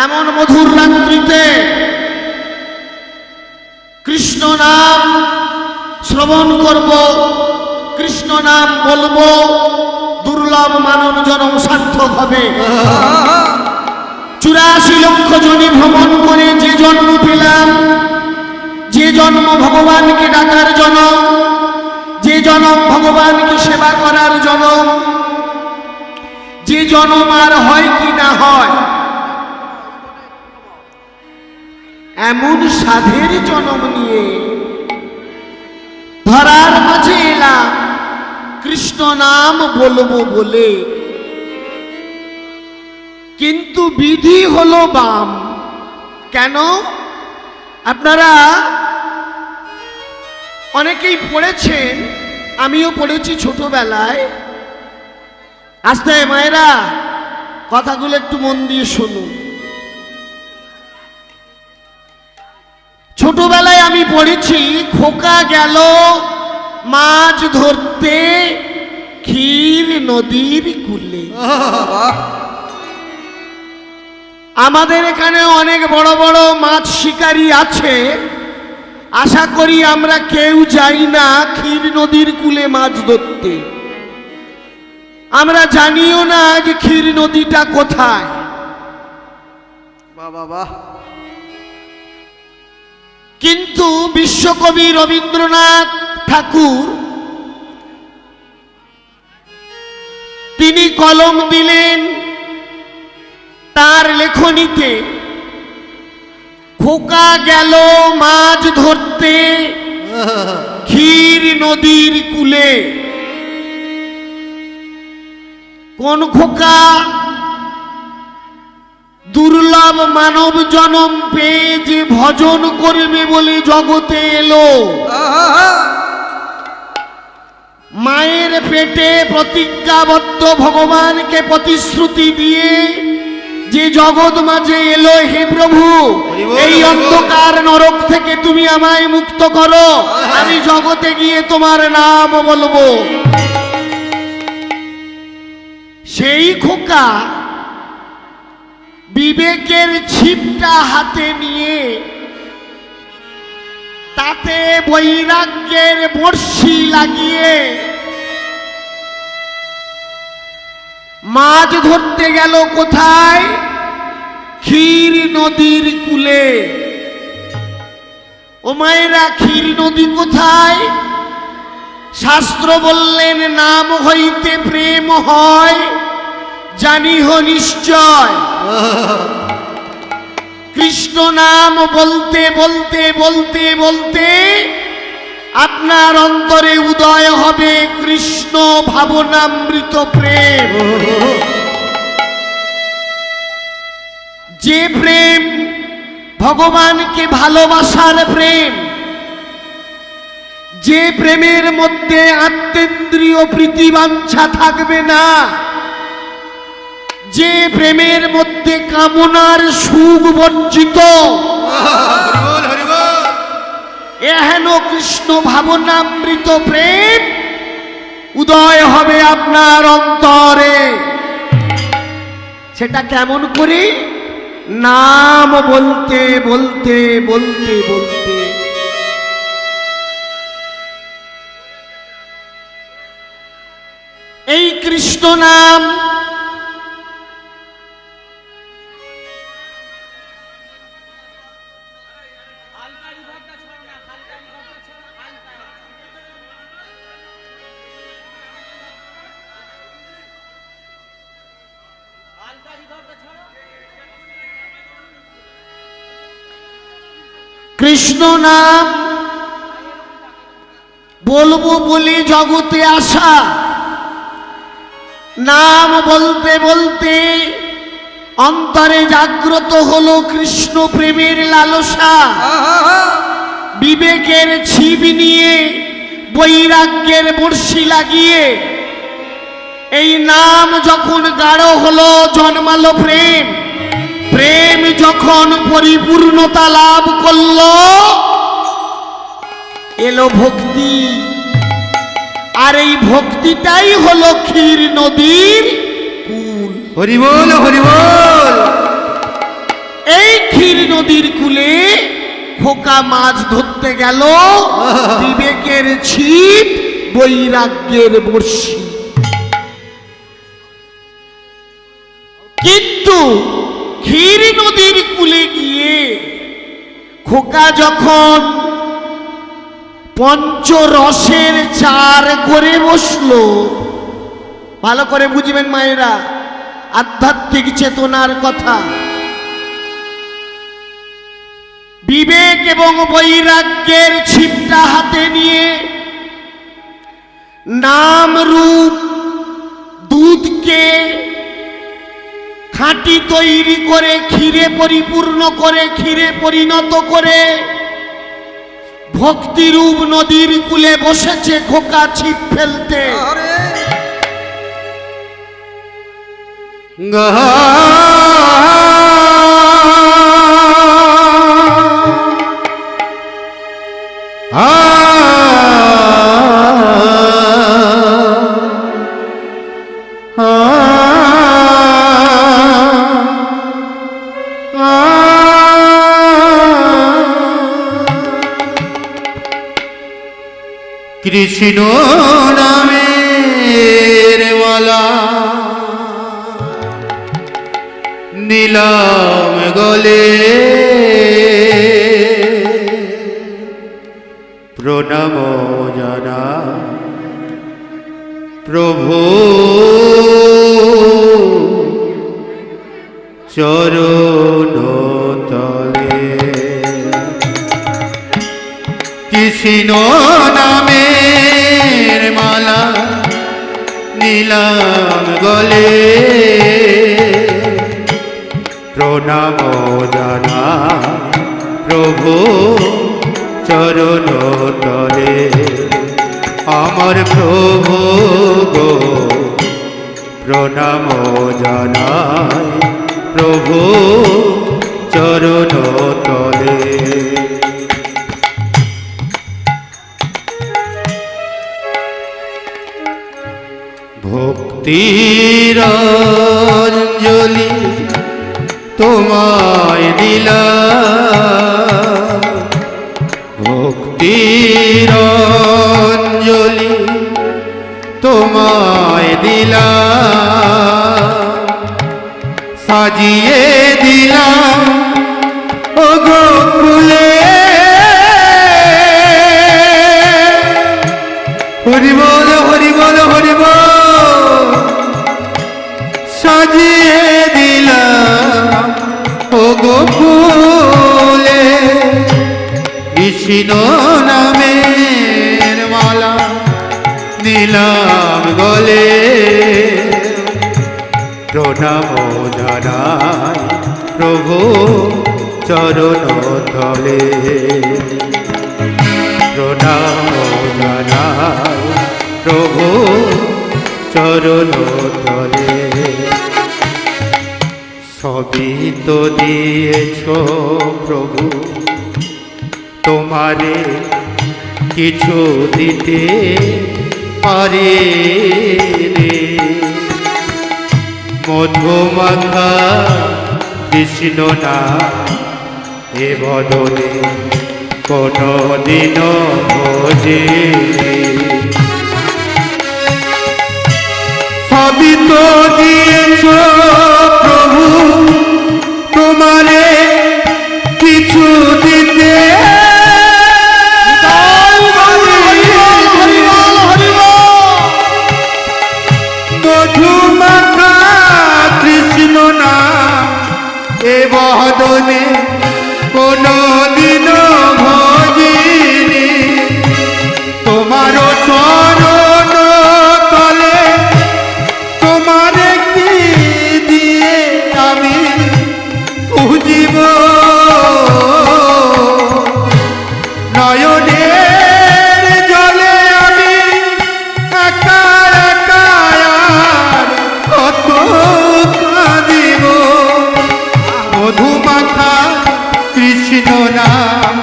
এমন মধুর রাত্রিতে কৃষ্ণ নাম শ্রবণ করব, কৃষ্ণ নাম বলবো, দুর্লভ মানব জন্ম সার্থক হবে। 84 লক্ষ জনে ভ্রমণ করে যে জন্ম পেলাম, যে জন্ম ভগবানকে ডাকার জনম, যে জনম ভগবানকে সেবা করার জনম, যে জনম আর হয় কি না হয়, এমন সাধের জনম নিয়ে ধরার মাঝে এলাম কৃষ্ণ নাম বলবো বলে। কিন্তু বিধি হলো বাম। কেন? আপনারা অনেকেই পড়েছেন, আমিও পড়েছি ছোটবেলায়। আস্তে মায়েরা, কথাগুলো একটু মন দিয়ে শুনুন। ছোটবেলায় আমি পড়েছি, খোকা গেল মাছ ধরতে ক্ষীর নদীর কূলে। আমাদের এখানে অনেক বড় বড় মাছ শিকারী আছে, আশা করি আমরা কেউ যাই না ক্ষীর নদীর কূলে মাছ ধরতে। আমরা জানিও না যে ক্ষীর নদীটা কোথায়। বাবা, কিন্তু বিশ্বকবি রবীন্দ্রনাথ ঠাকুর তিনি কলম দিলেন তার লেখনীতে, খোকা গেল মাছ ধরতে ক্ষীর নদীর কূলে। কোন খোকা? দুর্লভ মানব জনম পেয়ে যে ভজন করবে বলে জগতে এলো, মায়ের পেটে প্রতিজ্ঞাবদ্ধ ভগবানকে প্রতিশ্রুতি দিয়ে যে জগৎ মাঝে এলো, হে প্রভু এই অন্ধকার নরক থেকে তুমি আমায় মুক্ত করো, আমি জগতে গিয়ে তোমার নাম বলবো। সেই খোকা বিবেকের ছিপটা হাতে নিয়ে তাতে বৈরাগ্যের বর্ষি লাগিয়ে মাছ ধরতে গেল কোথায়? ক্ষীর নদীর কূলে। ও মায়েরা, ক্ষীর নদী কোথায়? শাস্ত্র বললেন, নাম হইতে প্রেম হয়, জানিহ নিশ্চয়। কৃষ্ণ নাম বলতে বলতে বলতে বলতে আপনার অন্তরে উদয় হবে কৃষ্ণ ভাবনামৃত প্রেম। যে প্রেম ভগবানকে ভালোবাসার প্রেম, যে প্রেমের মধ্যে আত্মেন্দ্রিয় প্রীতিবাঞ্ছা থাকবে না, যে প্রেমের মধ্যে কামনার সুখ বর্জিত, এহেন কৃষ্ণ ভাবনামৃত প্রেম উদয় হবে আপনার অন্তরে। সেটা কেমন করে? নাম বলতে বলতে বলতে বলতে। এই কৃষ্ণ নাম কৃষ্ণ নাম বলবো বলে জগতে আসা। নাম বলতে বলতে অন্তরে জাগ্রত হলো কৃষ্ণ প্রেমের লালসা। বিবেকের ছিপ নিয়ে বৈরাগ্যের বর্ষি লাগিয়ে এই নাম যখন গাঢ় হলো, জন্মালো প্রেম। প্রেম যখন পরিপূর্ণতা লাভ করলো, এলো ভক্তি। আর এই ভক্তিটাই হলো ক্ষীর নদীর কুল। হরি বল, হরি বল। নদীর কূলে খোকা মাছ ধরতে গেল, বিবেকের ছিপ বৈরাগ্যের বর্ষি। কিন্তু ক্ষীর নদীর কূলে গিয়ে খোকা যখন পঞ্চরসের চার করে বসলো, ভালো করে বুঝবেন মায়েরা আধ্যাত্মিক চেতনার কথা, বিবেক এবং বৈরাগ্যের ছিপটা হাতে নিয়ে নাম রূপ দুধকে খাঁটি তৈরি করে ক্ষীরে পরিপূর্ণ করে ক্ষীরে পরিণত করে ভক্তিরূপ নদীর কূলে বসেছে খোকা ছিপ ফেলতে। কৃষ্ণ নামের মালা নীলাম গলে, প্রণাম জানা প্রভু চরণ তলে। কৃষ্ণ নামের মালা নীলাম গলে, প্রণাম জানা প্রভু চরণ তলে। আমার প্রভু গো প্রণাম জানাই প্রভু চরণ তলে। ভক্তির অঞ্জলি তোমায় দিলাম, ভক্তির অঞ্জলি তোমায় দিলাম, সাজিয়ে দিলাম ও গো ফুলে। হরি বল হরি বল হরি বল, সাজিয়ে দিলাম ও গো ফুলে। কৃষ্ণ নামের মালা নীলাম গলে, প্রণাম জানাই প্রভু চরণ তলে। প্রণাম জানাই প্রভু চরণ তলে। সবই তো দিয়েছ প্রভু, তোমারে কিছু দিতে পারে রে। মধুমাখা কৃষ্ণ নাম এ বদলে কোনো দিন ভোজে। সবই তো দিয়েছ প্রভু, তোমারে কিছু দিতে মধুমাখা কৃষ্ণ নাম এ বদনে কোনো দিন ভজিনি। তোমার চরণ তলে তোমারে কি দিয়ে আমি পুজিব। নয়নের জলে আমি একা একা কত কাঁদিব। মধুমাখা কৃষ্ণ নাম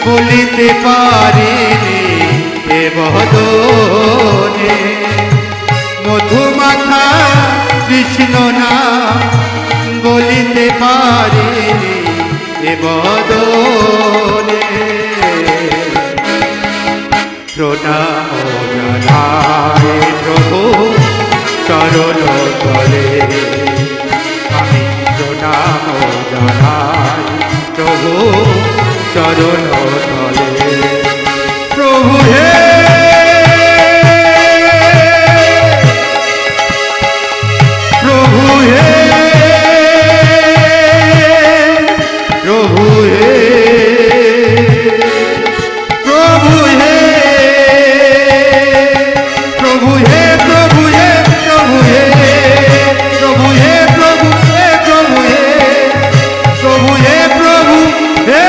বলিতে পারিনি এ বদনে। মধুমাখা কৃষ্ণ নাম বলিতে পারিনি এ বদনে প্রণাম জানাই প্রভু চরণ তলে আমি প্রণাম জানাই প্রভু চরণ তলে প্রভু হে প্রভু হে প্রভু হে প্রভু হে প্রভু হে প্রভু হে প্রভু হে প্রভু হে প্রভু হে প্রভু হে প্রভু হে প্রভু হে প্রভু হে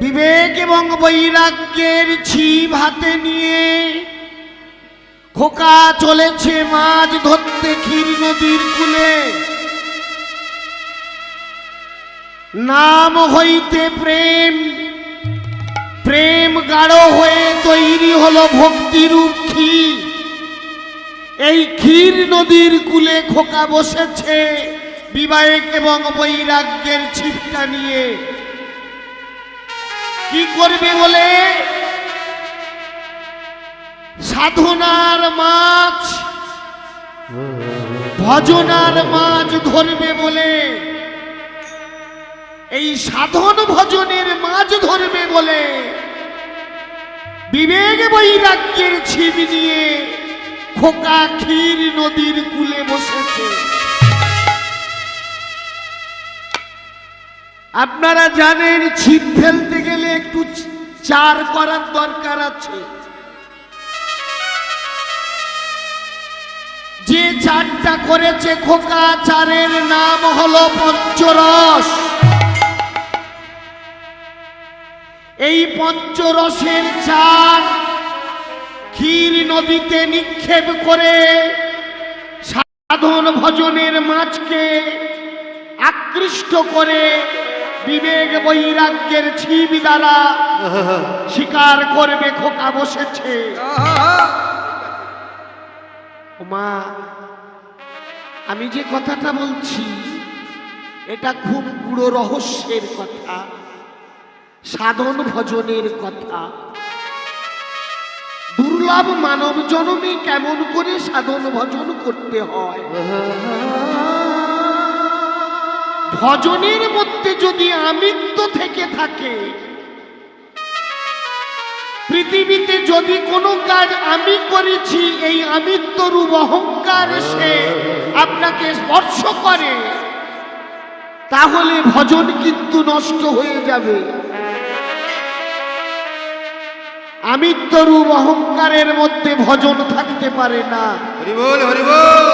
বিবেক এবং বৈরাগ্যের ছিপ হাতে নিয়ে খোকা চলেছে মাছ ধরতে ক্ষীর নদীর কূলে। নাম হইতে প্রেম, প্রেম গাঢ় হয়ে তৈরি হলো ভক্তিরূপ ক্ষীর। এই ক্ষীর নদীর কূলে খোকা বসেছে বিবেক এবং বৈরাগ্যের ছিপটা নিয়ে। কি করবে বলে? সাধনার মাছ, ভজনার মাছ ধরবে বলে, এই সাধন ভজনের মাছ ধরবে বলে বিবেক বৈরাগ্যের ছিপ নিয়ে খোকা ক্ষীর নদীর কূলে বসেছে। আপনারা জানেন ছিপ ফেলতে গেলে একটু চার করার দরকার আছে। যে চারটা করেছে খোকা, চারের নাম হলো পঞ্চরস। এই পঞ্চরসের চার ক্ষীর নদীতে নিক্ষেপ করে সাধন ভজনের মাছকে আকৃষ্ট করে বিবেক বৈরাগ্যের ছিপ দ্বারা শিকার করবে খোকা বসেছে। মা, আমি যে কথাটা বলছি এটা খুব গুড়ো রহস্যের কথা, সাধন ভজনের কথা। দুর্লভ মানব জন্মে কেমন করে সাধন ভজন করতে হয়। ভজনের মধ্যে যদি আমিত্ব থেকে থাকে, পৃথিবীতে যদি কোনো কাজ আমি করেছি এই আমিত্ব রূপ অহংকার এসে আপনাকে স্পর্শ করে, তাহলে ভজন কিন্তু নষ্ট হয়ে যাবে। আমিত্ব রূপ অহংকারের মধ্যে ভজন থাকতে পারে না। হরি বল হরি বল।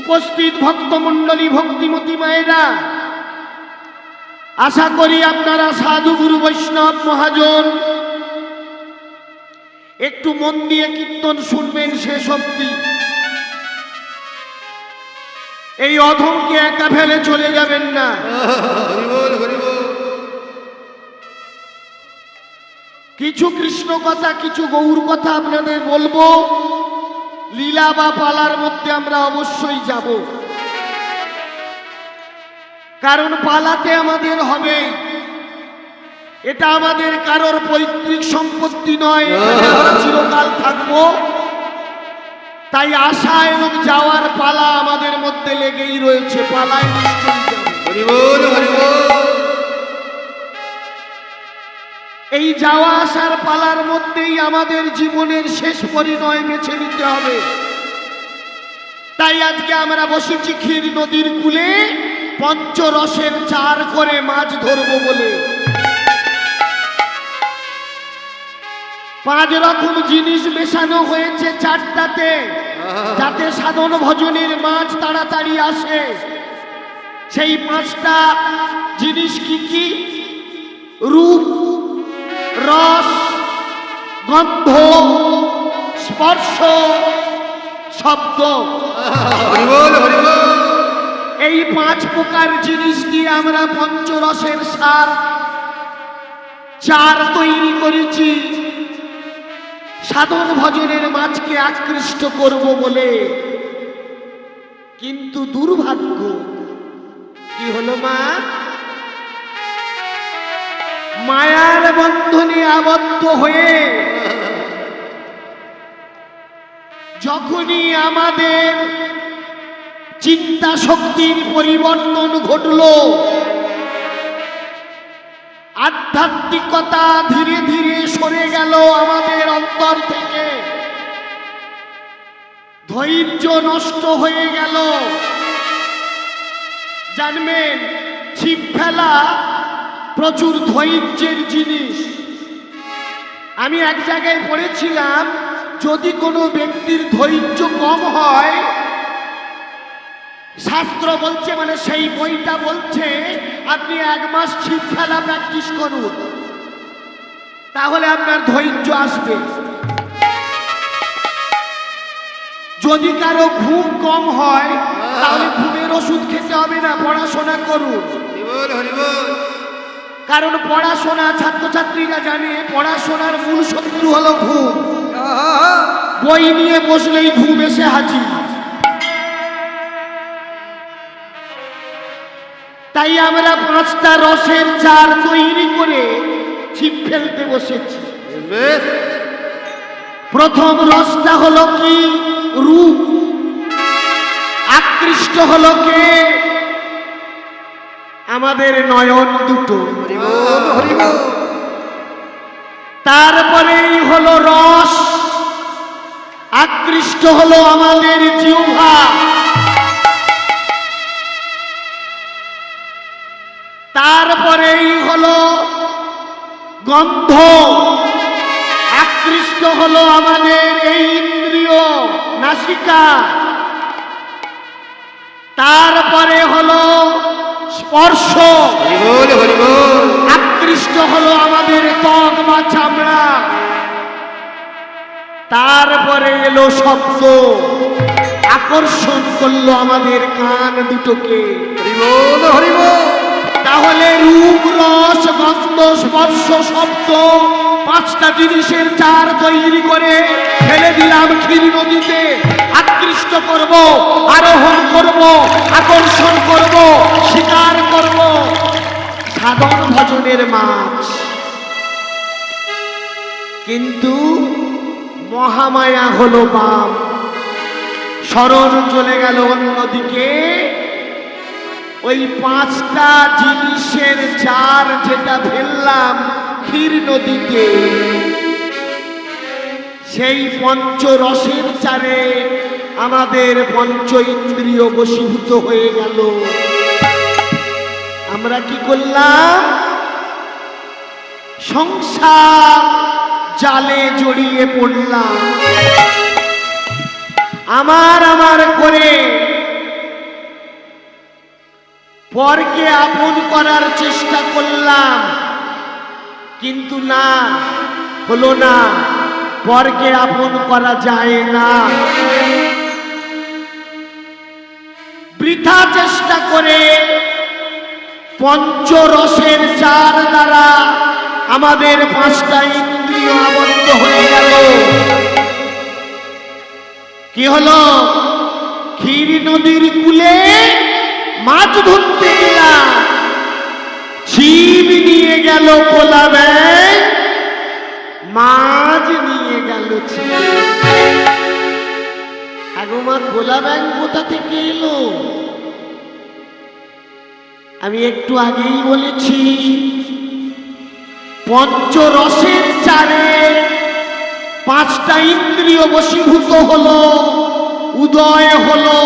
উপস্থিত ভক্তমণ্ডলী, ভক্তিমতী মায়েরা, আশা করি আপনারা সাধু গুরু বৈষ্ণব মহাজন একটু মন দিয়ে কীর্তন শুনবেন শেষ অবধি। এই অধমকে একা ফেলে চলে যাবেন না। হরি বল হরি বল। কিছু কৃষ্ণ কথা, কিছু গৌর কথা আপনাদের বলবো। লীলা বা পালার মধ্যে আমরা অবশ্যই যাব, কারণ পালাতে আমাদের হবে। এটা আমাদের কারোর পৈতৃক সম্পত্তি নয়, এখানে আমরা চিরকাল থাকবো। তাই আশা এবং যাওয়ার পালা আমাদের মধ্যে লেগেই রয়েছে। পালায় নিশ্চয়ই যাব। হরি বল হরি বল। এই যাওয়া আসার পালার মধ্যেই আমাদের জীবনের শেষ পরিণয় বেছে নিতে হবে। তাই আজকে আমরা বসেছি ক্ষীর নদীর কূলে পঞ্চরসের চার করে মাছ ধরবো বলে। 5 রকম জিনিস মেশানো হয়েছে চারটাতে, যাতে সাধন ভজনের মাছ তাড়াতাড়ি আসে। সেই 5টা জিনিস কি কি? রূপ, রস, গন্ধ, স্পর্শ, শব্দ। হরি বল হরি বল। এই 5 প্রকার জিনিস দিয়ে আমরা পঞ্চরসের সার চার তৈরি করেছি। সাধন ভজনের মাঝকে আকৃষ্ট করব বলে, কিন্তু দুর্ভাগ্য কি হলো মা, মায়ার বন্ধনে আবদ্ধ হয়ে যখনই আমাদের চিন্তা শক্তির পরিবর্তন ঘটল, আধ্যাত্মিকতা ধীরে ধীরে সরে গেল আমাদের অন্তর থেকে, ধৈর্য নষ্ট হয়ে গেল। জানবেন, ছিপ ফেলা প্রচুর ধৈর্যের জিনিস। আমি এক জায়গায় পড়েছিলাম, যদি কোনো ব্যক্তির ধৈর্য কম হয়, শাস্ত্র বলছে, মানে সেই বইটা বলছে, আপনি 1 মাস ছিপ ফেলা প্র্যাকটিস করুন, তাহলে আপনার ধৈর্য আসবে। যদি কারো ঘুম কম হয়, তাহলে ঘুমের ওষুধ খেতে হবে না, পড়াশোনা করুন। কারণ পড়াশোনা, ছাত্রছাত্রীরা জানে পড়াশোনার মূল শত্রু হলো ঘুম। বই নিয়ে বসলেই ঘুম এসে হাজির। তাই আমরা 5টা রসের চার তৈরি করে ছিপ ফেলতে বসেছি। প্রথম রসটা হলো কি? রূপ। আকৃষ্ট হলো কে? আমাদের নয়ন দুটো। তারপরেই হলো রস, আকৃষ্ট হলো আমাদের জিহ্বা। তারপরেই হলো গন্ধ, আকৃষ্ট হলো আমাদের এই ইন্দ্রিয় নাসিকা। তারপরে হলো স্পর্শ, আকৃষ্ট হলো আমাদের ত্বক বা চামড়া। তারপরে এলো শব্দ, আকর্ষণ করলো আমাদের কান দুটোকে। তাহলে রূপ, রস, গন্ধ, স্পর্শ, শব্দ, 5টা জিনিসের চার তৈরি করে ফেলে দিলাম ক্ষীর নদীতে। আকৃষ্ট করব, আরোহণ করব, আকর্ষণ করব, শিকার করব, সাধন ভজনের মাছ। কিন্তু মহামায়া হলো বাম, স্মরণ চলে গেল অন্যদিকে। ওই 5টা জিনিসের চার যেটা ফেললাম ক্ষীর নদীতে, সেই পঞ্চরসের চারে আমাদের পঞ্চ ইন্দ্রিয় বশীভূত হয়ে গেল। আমরা কি করলাম? সংসার জালে জড়িয়ে পড়লাম, আমার আমার করে পরকে আপন করার চেষ্টা করলাম, কিন্তু না, হলো না। পরকে আপন করা যায় না। বৃথা চেষ্টা করে পঞ্চরসের চার দ্বারা আমাদের 5টা ইন্দ্রিয় আবদ্ধ হয়ে গেল। কি হলো? ক্ষীর নদীর কূলে মাছ ধরতে গেলাম, ছিপ নিয়ে গেল কোলা ব্যাং, মাছ নিয়ে গেল ছিপ। আগমা কোলা ব্যাং কোথা থেকে এলো? আমি একটু আগেই বলেছি, পঞ্চরসের চারে 5টা ইন্দ্রিয় বশীভূত হলো, উদয় হলো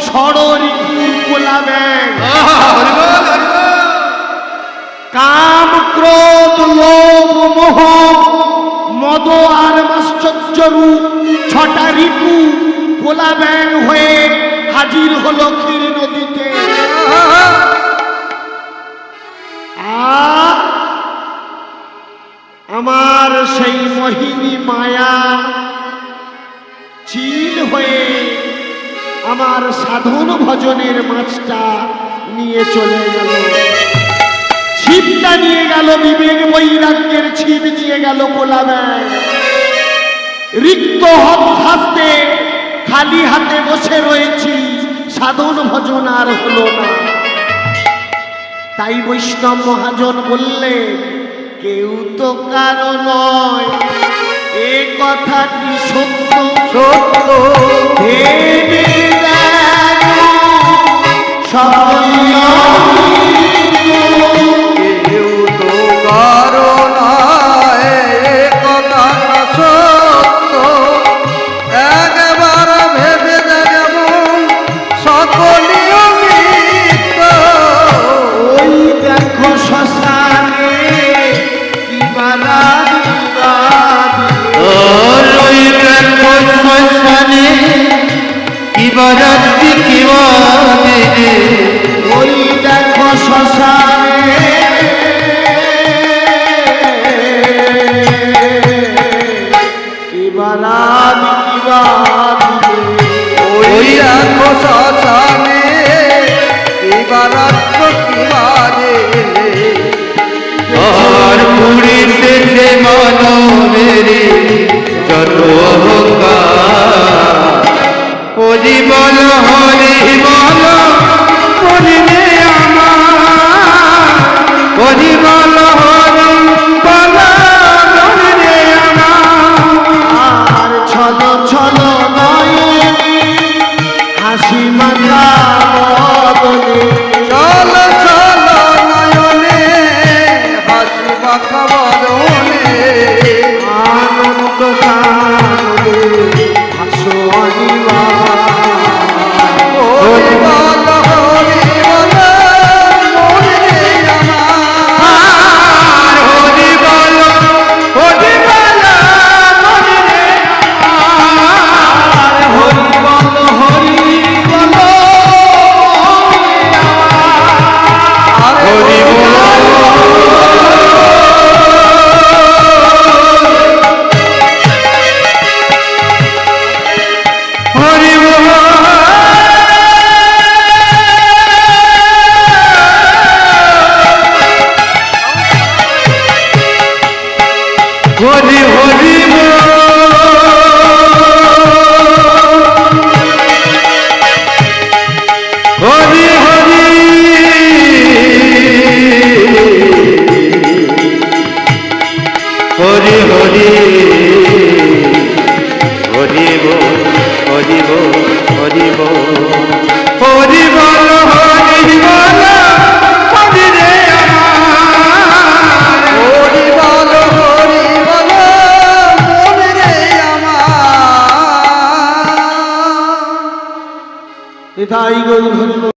ষড়ঋতুর কোলা ব্যাং। কাম, ক্রোধ, লোভ, মোহ, মদ আর মাশ্চর্য রূপ 6টা ঋতু কোলা ব্যাং হয়ে হাজির হলো ক্ষীর নদীতে। আর আমার সেই মোহিনী মায়া চিল হয়ে আমার সাধন ভজনের মাছটা নিয়ে চলে গেল। ছিপটা নিয়ে গেল বিবেক বৈরাগ্যের ছিপ নিয়ে গেল কোলা ব্যাং। রিক্ত হাতে খালি হাতে বসে রয়েছি, সাধন ভজন আর হলো না। তাই বৈষ্ণব মহাজন বললেন, কেউ তো কারো নয়, এ কথাটি সত্য সত্য ভেবে দেখো সকল কেউ তো কারো নয়, এ কথাটা সত্য। একবার ভেবে দেখব সকলই মিথ্য। ওই দেখো শ্মশানে কি বারাতি কি বাজে, ওই দেখো শ্মশানে কি বারাতি ওই দেখো শ্মশানে কি বারাত কি বাজে। আর পুরীতে যে মানবেরে যত অহংকার, হরি বল হরি বল বলিলে আমার, হরি বল হরি বল বলিলে আমার। আর ছল ছল নয় হাসি মাথা বদলে চল চল নয়নে হাসি মাখা বদনে, আনন্দ কাননে হাসো অনিবার। হরি বল হরি বল বলিলে আমার, হরি বল হরি বল বলিলে আমার, হরি বল হরি বল হরি বল হরি বল হরি হরি হরি হরি হরি হরি হরি বল হরি বল হরি বল হরি বল হরি বল হরি রে আমার, হরি বল হরি বল হরি রে আমার। এটাই গৌর হরি বল।